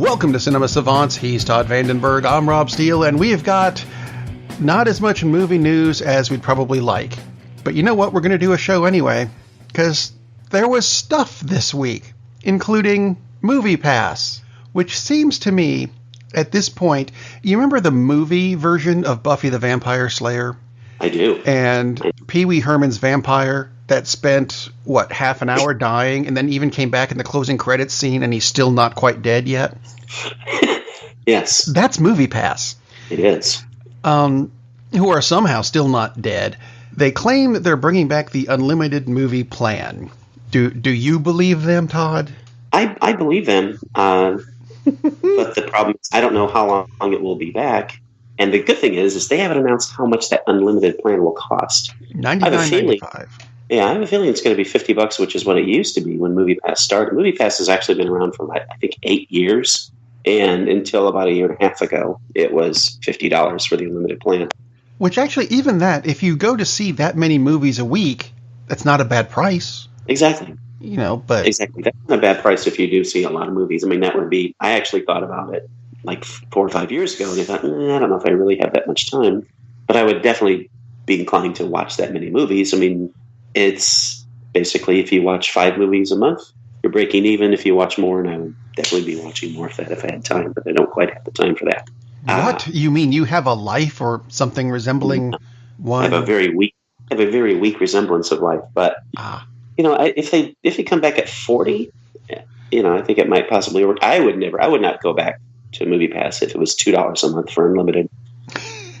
Welcome to Cinema Savants. He's Todd Vandenberg. I'm Rob Steele, and we've got not as much movie news as we'd probably like. But you know what? We're going to do a show anyway, because there was stuff this week, including MoviePass, which seems to me, at this point, you remember the movie version of Buffy the Vampire Slayer? I do. And Pee Wee Herman's vampire that spent, half an hour dying, and then even came back in the closing credits scene, and he's still not quite dead yet? Yes. That's MoviePass. It is. Who are somehow still not dead. They claim that they're bringing back the unlimited movie plan. Do you believe them, Todd? I believe them. But the problem is I don't know how long it will be back. And the good thing is they haven't announced how much that unlimited plan will cost. $99.95. Yeah, I have a feeling it's going to be $50, which is what it used to be when MoviePass started. MoviePass has actually been around for, I think, 8 years. And until about a year and a half ago, it was $50 for the unlimited plan. Which actually, even that, if you go to see that many movies a week, that's not a bad price. Exactly. But... Exactly. That's not a bad price if you do see a lot of movies. I mean, that would be... I actually thought about it like 4 or 5 years ago, and I thought, I don't know if I really have that much time. But I would definitely be inclined to watch that many movies. I mean, it's basically if you watch 5 movies a month, you're breaking even. If you watch more, and I would definitely be watching more if I had time, but I don't quite have the time for that. What? You mean you have a life or something resembling one? I have a very weak resemblance of life, but if they come back at 40, I think it might possibly work. I would not go back to MoviePass if it was $2 a month for unlimited,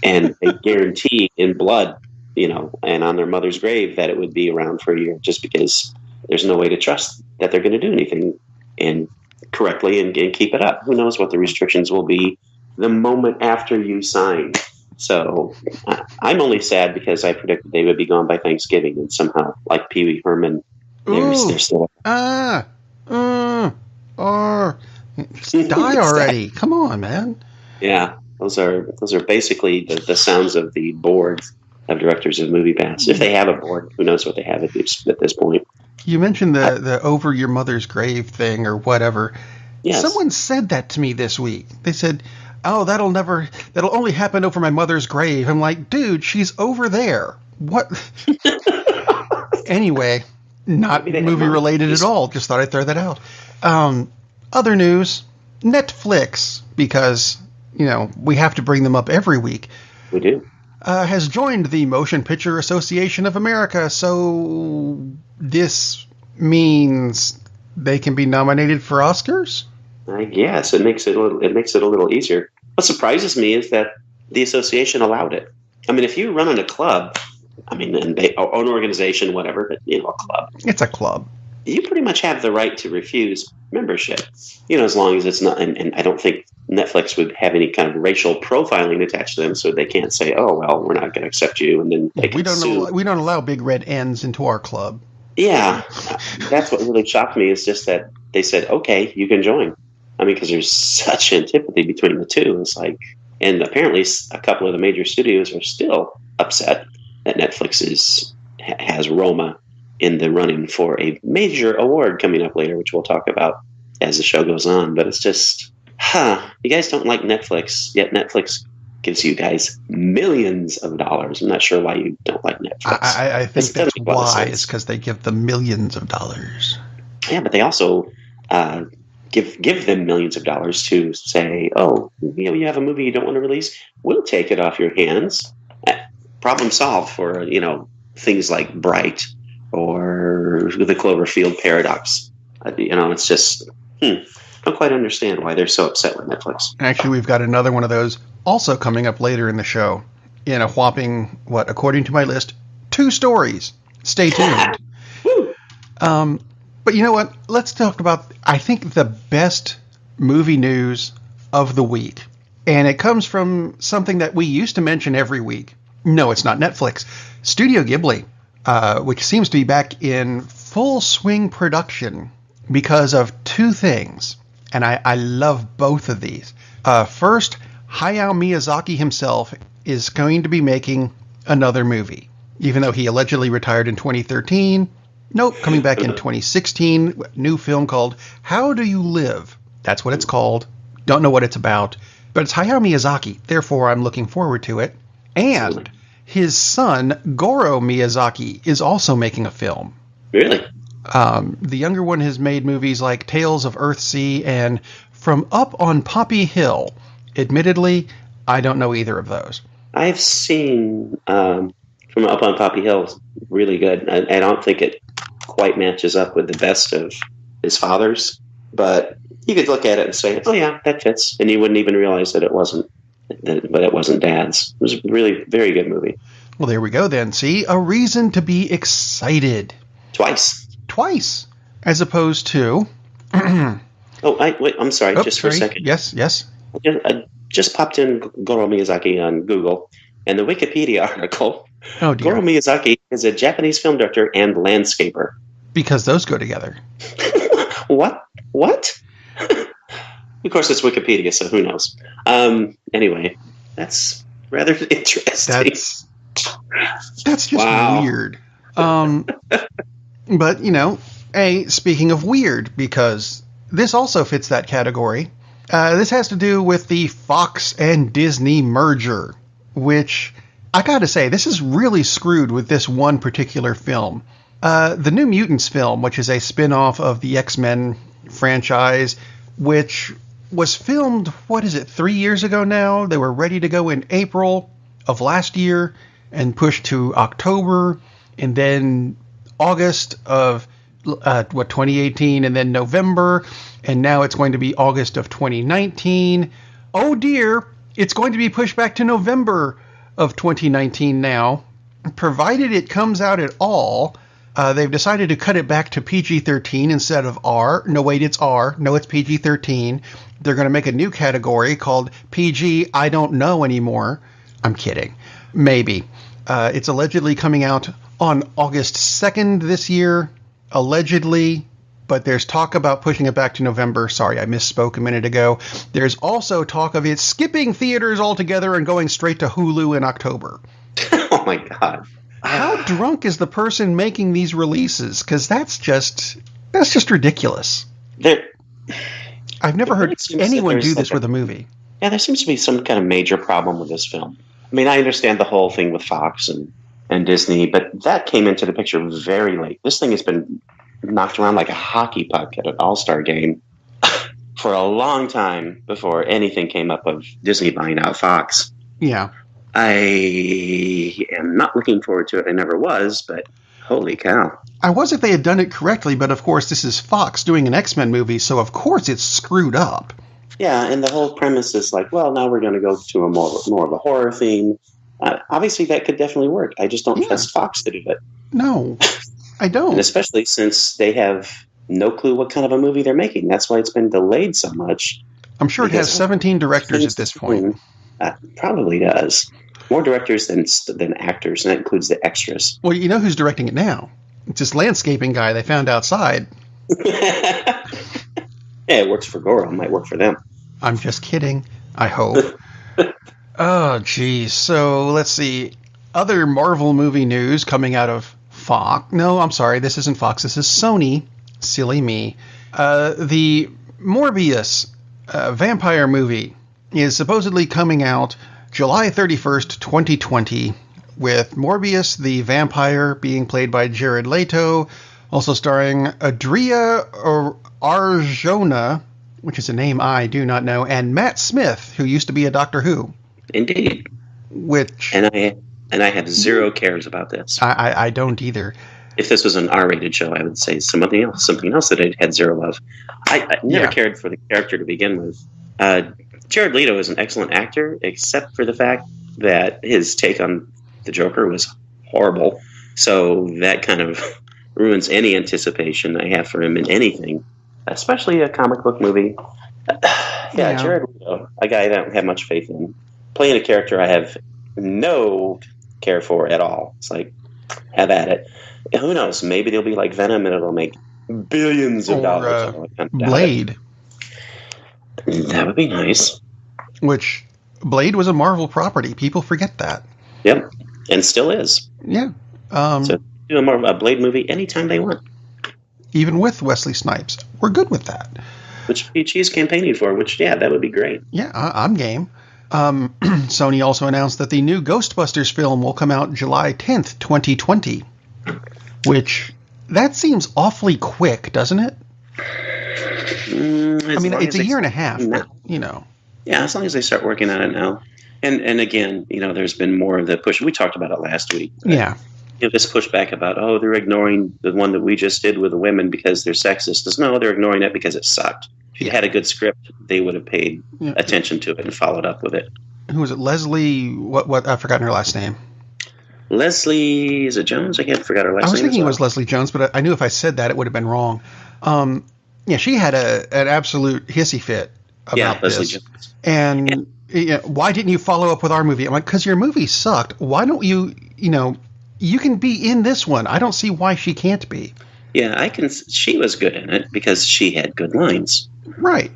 and they guarantee in blood, and on their mother's grave that it would be around for a year, just because there's no way to trust that they're going to do anything and correctly and keep it up. Who knows what the restrictions will be the moment after you sign. So I'm only sad because I predicted they would be gone by Thanksgiving, and somehow, like Pee Wee Herman, they're still... die already. Come on, man. Yeah, those are basically the sounds of the board of directors of MoviePass. If they have a board, who knows what they have at this point. You mentioned the over your mother's grave thing or whatever. Yes. Someone said that to me this week. They said, "Oh, that'll only happen over my mother's grave." I'm like, dude, she's over there. What? Anyway, not movie related at all. Just thought I'd throw that out. Other news, Netflix, because, we have to bring them up every week. We do. Has joined the Motion Picture Association of America, so this means they can be nominated for Oscars? I guess it makes it a little easier. What surprises me is that the association allowed it. I mean, if you run in a club, and they own an organization, whatever, but a club. It's a club. You pretty much have the right to refuse membership, as long as it's not, and I don't think Netflix would have any kind of racial profiling attached to them, so they can't say, "Oh, well, we're not going to accept you," and then they can sue. We don't allow big red N's into our club. Yeah, that's what really shocked me, is just that they said, "Okay, you can join." I mean, because there's such antipathy between the two. It's like, and apparently a couple of the major studios are still upset that Netflix has Roma in the running for a major award coming up later, which we'll talk about as the show goes on. But it's just, you guys don't like Netflix, yet Netflix gives you guys millions of dollars. I'm not sure why you don't like Netflix. I think that's why. It's because they give them millions of dollars. Yeah, but they also give them millions of dollars to say, "Oh, you have a movie you don't want to release? We'll take it off your hands." Problem solved for things like Bright or the Cloverfield Paradox. It's just, I don't quite understand why they're so upset with Netflix. Actually, we've got another one of those also coming up later in the show in a whopping, according to my list, 2 stories. Stay tuned. But you know what? Let's talk about, I think, the best movie news of the week. And it comes from something that we used to mention every week. No, it's not Netflix. Studio Ghibli, which seems to be back in full swing production because of 2 things. And I love both of these. First, Hayao Miyazaki himself is going to be making another movie. Even though he allegedly retired in 2013. Nope, coming back in 2016. New film called How Do You Live? That's what it's called. Don't know what it's about, but it's Hayao Miyazaki. Therefore, I'm looking forward to it. And his son, Goro Miyazaki, is also making a film. Really? The younger one has made movies like Tales of Earthsea and From Up on Poppy Hill. Admittedly, I don't know either of those. I've seen From Up on Poppy Hill. Really good. I don't think it quite matches up with the best of his father's, but you could look at it and say, "Oh yeah, that fits," and you wouldn't even realize that it wasn't Dad's. It was a really very good movie. Well, there we go then. See, a reason to be excited. Twice, as opposed to. Wait. I'm sorry. For a second. Yes. I just popped in Goro Miyazaki on Google, and the Wikipedia article. Oh dear. Goro Miyazaki is a Japanese film director and landscaper. Because those go together. What? Of course, it's Wikipedia, so who knows? Anyway, that's rather interesting. That's just weird. But, speaking of weird, because this also fits that category, this has to do with the Fox and Disney merger, which, I gotta say, this is really screwed with this one particular film. The New Mutants film, which is a spin-off of the X-Men franchise, which was filmed, 3 years ago now? They were ready to go in April of last year and pushed to October, and then August of 2018, and then November, and now it's going to be August of 2019. Oh dear, it's going to be pushed back to November of 2019 now, provided it comes out at all. They've decided to cut it back to PG-13 instead of R. No, wait, it's R. No, it's PG-13. They're going to make a new category called PG I don't know anymore. I'm kidding. Maybe. It's allegedly coming out on August 2nd this year. Allegedly. But there's talk about pushing it back to November. Sorry, I misspoke a minute ago. There's also talk of it skipping theaters altogether and going straight to Hulu in October. Oh my God. How drunk is the person making these releases? Because that's just ridiculous. I've never heard anyone do this with a movie. Yeah, there seems to be some kind of major problem with this film. I mean, I understand the whole thing with Fox and Disney, but that came into the picture very late. This thing has been knocked around like a hockey puck at an all-star game for a long time before anything came up of Disney buying out Fox. Yeah. I am not looking forward to it. I never was, but holy cow. I was if they had done it correctly, but of course this is Fox doing an X-Men movie, so of course it's screwed up. Yeah, and the whole premise is like, well, now we're going to go to a more of a horror theme. Obviously, that could definitely work. I just don't trust Fox to do it. No, I don't. And especially since they have no clue what kind of a movie they're making. That's why it's been delayed so much. I'm sure it has 17 directors at this point. Probably does. More directors than actors, and that includes the extras. Well, you know who's directing it now? It's this landscaping guy they found outside. Yeah, it works for Goro. It might work for them. I'm just kidding. I hope. Oh, geez. So, let's see. Other Marvel movie news coming out of Fox. No, I'm sorry. This isn't Fox. This is Sony. Silly me. The Morbius vampire movie is supposedly coming out July 31st, 2020, with Morbius the vampire being played by Jared Leto, also starring Adria Arjona, which is a name I do not know, and Matt Smith, who used to be a Doctor Who. Indeed. And I have zero cares about this. I don't either. If this was an R-rated show, I would say something else that I had zero love. I never cared for the character to begin with. Jared Leto is an excellent actor, except for the fact that his take on the Joker was horrible. So that kind of ruins any anticipation I have for him in anything, especially a comic book movie. Jared Leto, a guy I don't have much faith in, playing a character I have no care for at all. It's like, have at it. Who knows? Maybe they'll be like Venom and it'll make billions of dollars. Blade. That would be nice. Which, Blade was a Marvel property. People forget that. Yep. And still is. Yeah. So do a Blade movie anytime they want. Even with Wesley Snipes. We're good with that. which PG is campaigning for, which, yeah, that would be great. Yeah, I'm game. Sony also announced that the new Ghostbusters film will come out July 10th, 2020, which, that seems awfully quick, doesn't it? I mean, it's a year and a half, but, you know. Yeah, as long as they start working on it now. And again, you know, there's been more of the push. We talked about it last week. Yeah. You know, this pushback about, they're ignoring the one that we just did with the women because they're sexist. No, they're ignoring it because it sucked. If you had a good script, they would have paid attention to it and followed up with it. Who was it? Leslie, what I've forgotten her last name. Leslie, is it Jones? I forgot her last name. I was thinking it was Leslie Jones, but I knew if I said that, it would have been wrong. Yeah, she had an absolute hissy fit about this. Leslie Jones. And why didn't you follow up with our movie? I'm like, because your movie sucked. Why don't you, you can be in this one. I don't see why she can't be. Yeah, she was good in it because she had good lines. Right.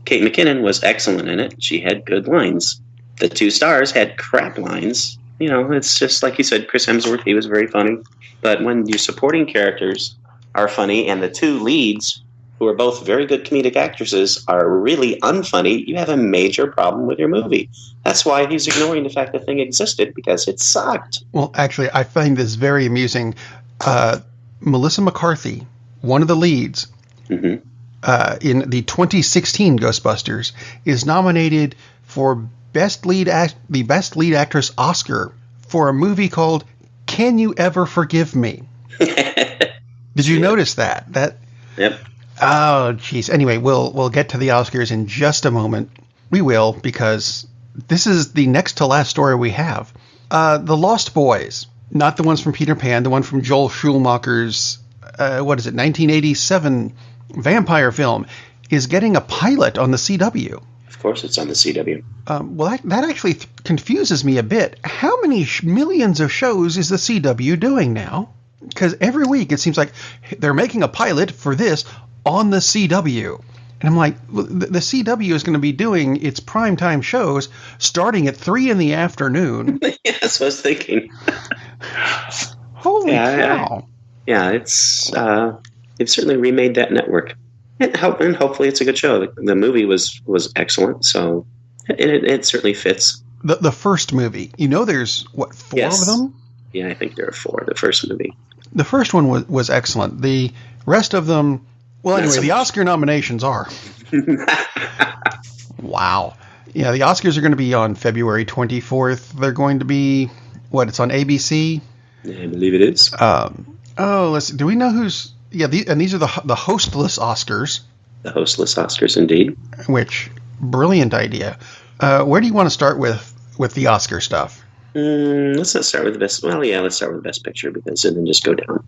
Kate McKinnon was excellent in it. She had good lines. The two stars had crap lines. You know, it's just like you said, Chris Hemsworth, he was very funny. But when your supporting characters are funny and the two leads, who are both very good comedic actresses, are really unfunny, you have a major problem with your movie. That's why he's ignoring the fact the thing existed, because it sucked. Well, actually, I find this very amusing. Melissa McCarthy, one of the leads in the 2016 Ghostbusters, is nominated for the Best Lead Actress Oscar for a movie called Can You Ever Forgive Me? Did you notice that? Yep. Oh, jeez. Anyway, we'll get to the Oscars in just a moment. We will, because this is the next to last story we have. The Lost Boys, not the ones from Peter Pan, the one from Joel Schumacher's, 1987 vampire film, is getting a pilot on the CW. Of course it's on the CW. Well, that actually confuses me a bit. How many millions of shows is the CW doing now? Because every week it seems like they're making a pilot for this on the CW. And I'm like, the CW is going to be doing its primetime shows starting at 3 in the afternoon. Yeah, that's what I was thinking. Holy cow. It's they've certainly remade that network. And hopefully it's a good show. The movie was excellent, so it certainly fits. The first movie. There's, 4 of them? Yeah, I think there are 4. The first movie. The first one was excellent. The rest of them... Well, anyway, the Oscar nominations are. Wow. Yeah, the Oscars are going to be on February 24th. They're going to be, it's on ABC? Yeah, I believe it is. Let's see. Do we know who's... Yeah, and these are the hostless Oscars. The hostless Oscars, indeed. Which, brilliant idea. Where do you want to start with the Oscar stuff? Let's not start with the best. Well, yeah, let's start with the best picture and then just go down.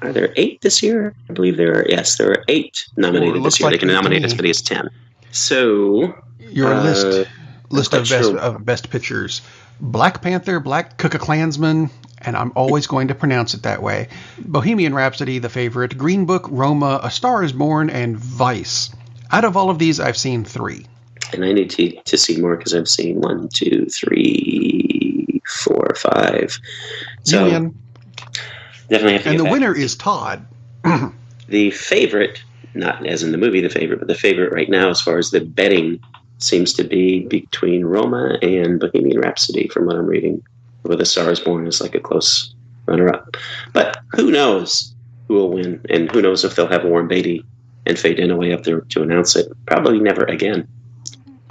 Are there 8 this year? I believe there are. Yes, there are 8 nominated this year. They can nominate as many as 10. So your list of best pictures: Black Panther, Black Klansman, and I'm always going to pronounce it that way. Bohemian Rhapsody, The Favorite, Green Book, Roma, A Star Is Born, and Vice. Out of all of these, I've seen 3. And I need to see more because I've seen 1, 2, 3, 4, 5. So Julian. Definitely have to. And the winner is Todd. The favorite, not as in the movie The Favorite, but the favorite right now as far as the betting seems to be between Roma and Bohemian Rhapsody from what I'm reading. With A Star Is Born is like a close runner-up. But who knows who will win, and who knows if they'll have Warren Beatty and Faye Dunaway up there to announce it. Probably never again.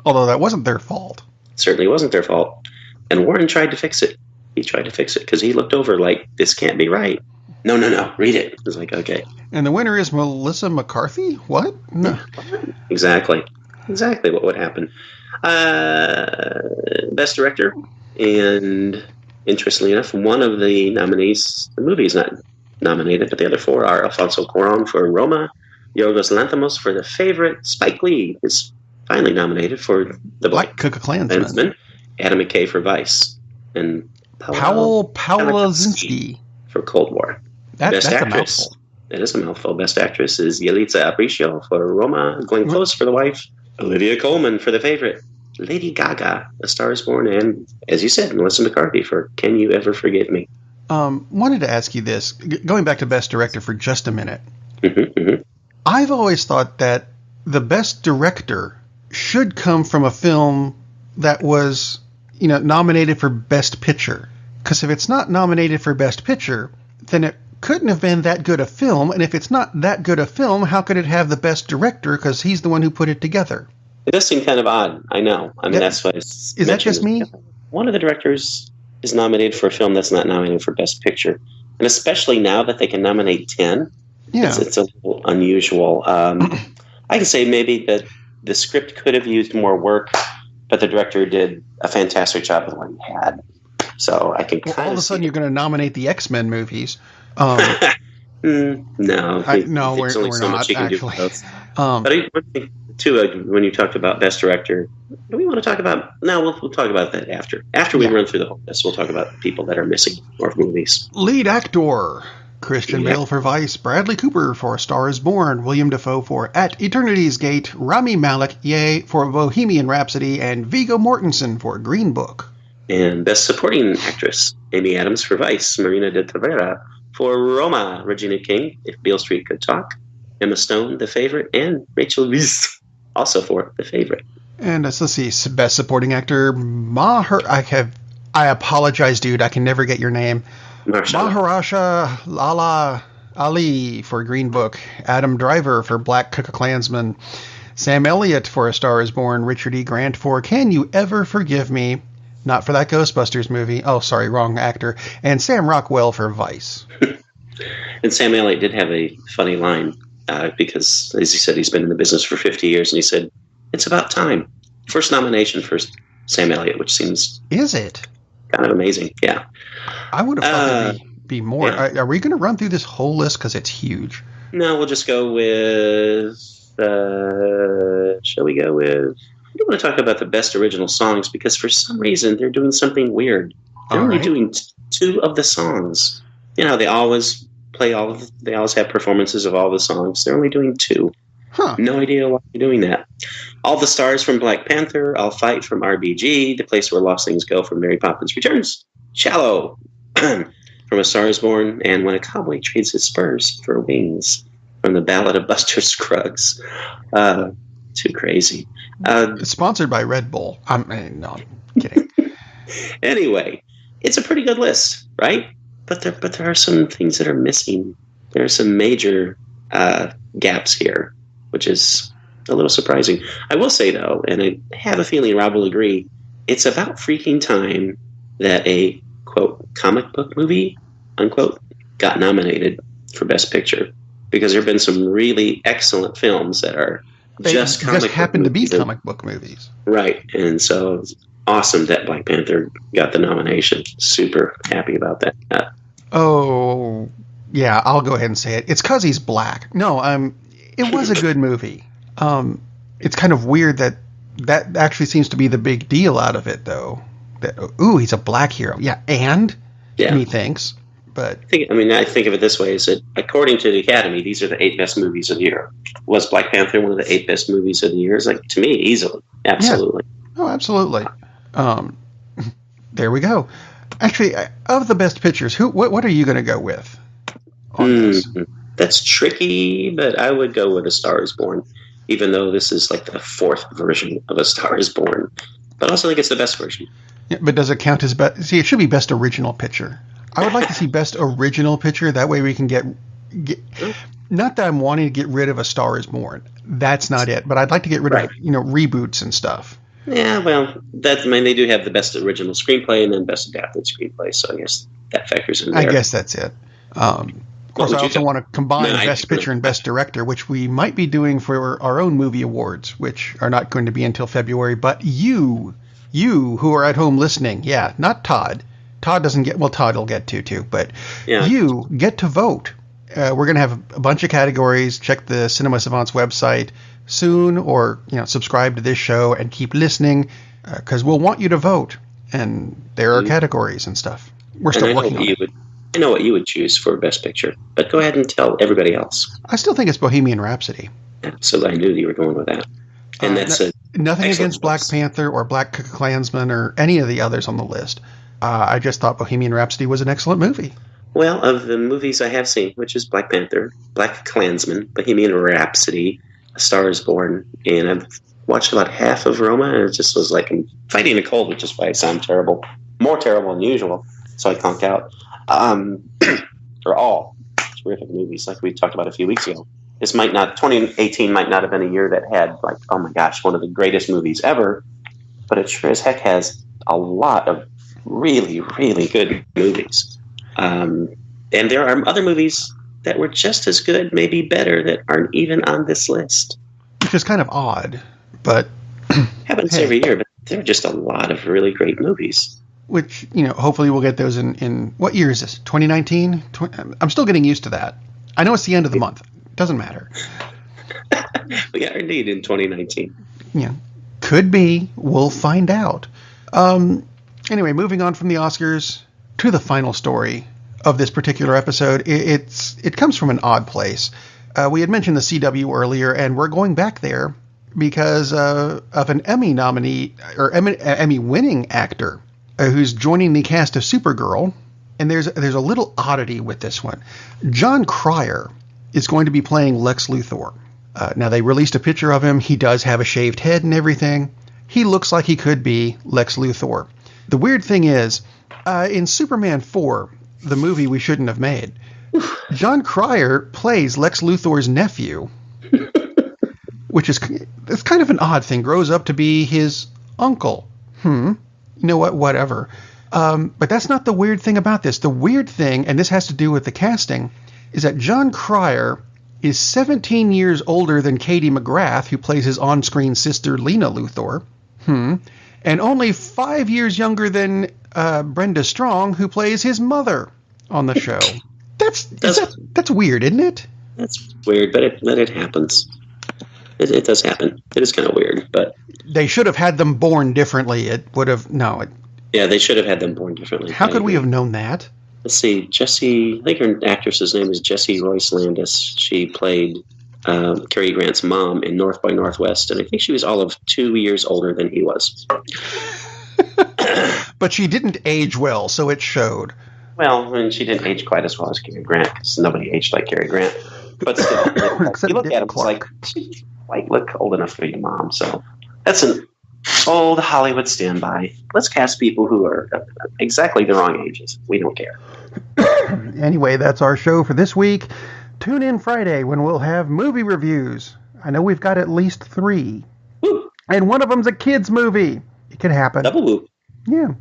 Although that wasn't their fault. Certainly wasn't their fault. And Warren tried to fix it. He tried to fix it because he looked over like, this can't be right. No, read it. I was like, okay. And the winner is Melissa McCarthy? What? No. Exactly what would happen. Best director. And interestingly enough, one of the nominees, the movie is not nominated, but the other 4 are Alfonso Cuarón for Roma, Yorgos Lanthimos for The Favorite, Spike Lee is finally nominated for The Black Klansman, Adam McKay for Vice, and Powell Pawlazinski for Cold War. That's a mouthful. That is a mouthful. Best actress is Yalitza Aparicio for Roma, Glenn Close for The Wife, Olivia Colman for The Favorite, Lady Gaga, A Star Is Born, and, as you said, Melissa McCarthy for Can You Ever Forgive Me? Wanted to ask you this, going back to Best Director for just a minute. I've always thought that the best director should come from a film that was, nominated for Best Picture. Because if it's not nominated for Best Picture, then it couldn't have been that good a film. And if it's not that good a film, how could it have the best director? Because he's the one who put it together. It does seem kind of odd. I know. I mean, that's why it's Is that just me? One of the directors is nominated for a film that's not nominated for Best Picture. And especially now that they can nominate 10, it's a little unusual. I can say maybe that the script could have used more work, but the director did a fantastic job with what he had. So I can all of a sudden you're going to nominate the X-Men movies. No, we're so not, actually. But one thing, too, when you talked about Best Director, do we want to talk about... No, we'll talk about that after. After we run through the whole list, we'll talk about people that are missing more movies. Lead actor: Christian Bale for Vice, Bradley Cooper for A Star is Born, William Dafoe for At Eternity's Gate, Rami Malek, for Bohemian Rhapsody, and Viggo Mortensen for Green Book. And Best Supporting Actress: Amy Adams for Vice, Marina de Tavera for Roma, Regina King, If Beale Street Could Talk, Emma Stone, The Favorite, and Rachel Weisz, also for The Favorite. And let's see, Best Supporting Actor, I apologize, dude, I can never get your name. Maharaja Lala Ali for Green Book, Adam Driver for Black Klansman, Sam Elliott for A Star is Born, Richard E. Grant for Can You Ever Forgive Me? Not for that Ghostbusters movie. Oh, sorry, wrong actor. And Sam Rockwell for Vice. And Sam Elliott did have a funny line because, as he said, he's been in the business for 50 years, and he said, it's about time. First nomination for Sam Elliott, which seems... Is it? Kind of amazing, yeah. I would have thought there'd be more. Yeah. Are we going to run through this whole list? Because it's huge. No, we'll just go with... shall we go with... I don't want to talk about the best original songs because for some reason they're doing something weird. They're only doing 2 of the songs. They always play they always have performances of all the songs. They're only doing 2. Huh. No idea why they're doing that. All the Stars from Black Panther, I'll Fight from RBG, The Place Where Lost Things Go from Mary Poppins Returns, Shallow from A Star is Born, and When a Cowboy Trades His Spurs for Wings from The Ballad of Buster Scruggs. Too crazy. Sponsored by Red Bull. I'm kidding. Anyway, it's a pretty good list, right? But there are some things that are missing. There are some major gaps here, which is a little surprising. I will say, though, and I have a feeling Rob will agree, it's about freaking time that a, quote, comic book movie, unquote, got nominated for Best Picture. Because there have been some really excellent films that are just happen to be comic book movies. Right. And so it's awesome that Black Panther got the nomination. Super happy about that. Oh, yeah, I'll go ahead and say it. It's because he's black. No, it was a good movie. It's kind of weird that actually seems to be the big deal out of it, though. He's a black hero. Yeah, and he thinks. But I think of it this way: is that according to the Academy, these are the 8 best movies of the year. Was Black Panther one of the 8 best movies of the year? It's like, to me, easily, absolutely. Yeah. Oh, absolutely. There we go. Actually, of the best pictures, what are you going to go with on this? That's tricky, but I would go with A Star is Born, even though this is like the 4th version of A Star is Born. But I also think it's the best version. Yeah, but does it count as best? See, it should be best original picture. I would like to see best original picture. That way we can get not that I'm wanting to get rid of A Star is Born. That's not it. But I'd like to get rid of, reboots and stuff. Yeah, well, they do have the best original screenplay and then best adapted screenplay. So I guess that factors in there. I guess that's it. Of course, I also want to combine best picture and best director, which we might be doing for our own movie awards, which are not going to be until February. But you who are at home listening, not Todd. Todd doesn't get, Todd will get to too, but you get to vote. We're going to have a bunch of categories. Check the Cinema Savants website soon, or subscribe to this show and keep listening, because we'll want you to vote. And there are categories and stuff. We're still working on it. I know what you would choose for Best Picture, but go ahead and tell everybody else. I still think it's Bohemian Rhapsody. So I knew you were going with that. And that's nothing against Black Panther or Black Klansman or any of the others on the list. I just thought Bohemian Rhapsody was an excellent movie. Well, of the movies I have seen, which is Black Panther, Black Klansman, Bohemian Rhapsody, A Star is Born, and I've watched about half of Roma, and it just was like I'm fighting a cold, which is why I sound terrible. More terrible than usual, so I conked out. They're all terrific movies, like we talked about a few weeks ago. 2018 might not have been a year that had, like, oh my gosh, one of the greatest movies ever, but it sure as heck has a lot of really, really good movies. And there are other movies that were just as good, maybe better, that aren't even on this list. Which is kind of odd, but happens every year. But there are just a lot of really great movies. Which, hopefully we'll get those in what year is this? 2019? I'm still getting used to that. I know it's the end of the month. It doesn't matter. We are indeed in 2019. Yeah, could be. We'll find out. Anyway, moving on from the Oscars to the final story of this particular episode. It comes from an odd place. We had mentioned the CW earlier, and we're going back there because of an Emmy nominee or Emmy-winning actor who's joining the cast of Supergirl. And there's a little oddity with this one. Jon Cryer is going to be playing Lex Luthor. Now, they released a picture of him. He does have a shaved head and everything. He looks like he could be Lex Luthor. The weird thing is, in Superman 4, the movie we shouldn't have made, Jon Cryer plays Lex Luthor's nephew, which is it's kind of an odd thing. Grows up to be his uncle. You know what? Whatever. But that's not the weird thing about this. The weird thing, and this has to do with the casting, is that Jon Cryer is 17 years older than Katie McGrath, who plays his on-screen sister Lena Luthor, and only 5 years younger than Brenda Strong, who plays his mother on the show. That's weird, isn't it? That's weird, but it happens. It does happen. It is kind of weird, but they should have had them born differently. Yeah, they should have had them born differently. How could we have known that? Let's see, I think her actress's name is Jessie Royce Landis. She played Cary Grant's mom in North by Northwest, and I think she was all of 2 years older than he was. But she didn't age well, so it showed. Well, and she didn't age quite as well as Cary Grant, because nobody aged like Cary Grant. But still, you look at him, it's like, she might look old enough to be a mom. So that's an old Hollywood standby. Let's cast people who are exactly the wrong ages. We don't care. Anyway, that's our show for this week. Tune in Friday when we'll have movie reviews. I know we've got at least 3. Woo. And one of them's a kid's movie. It could happen. Double whoop. Yeah.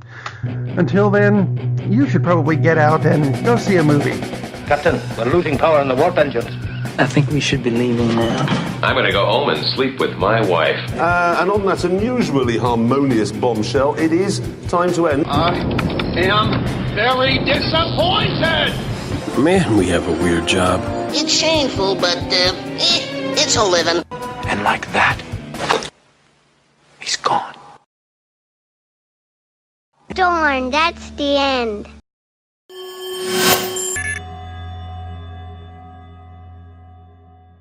Until then, you should probably get out and go see a movie. Captain, we're losing power in the warp engines. I think we should be leaving now. I'm going to go home and sleep with my wife. And on that unusually harmonious bombshell, it is time to end. I am very disappointed! Man, we have a weird job. It's shameful, but, it's a living. And like that, he's gone. Darn, that's the end.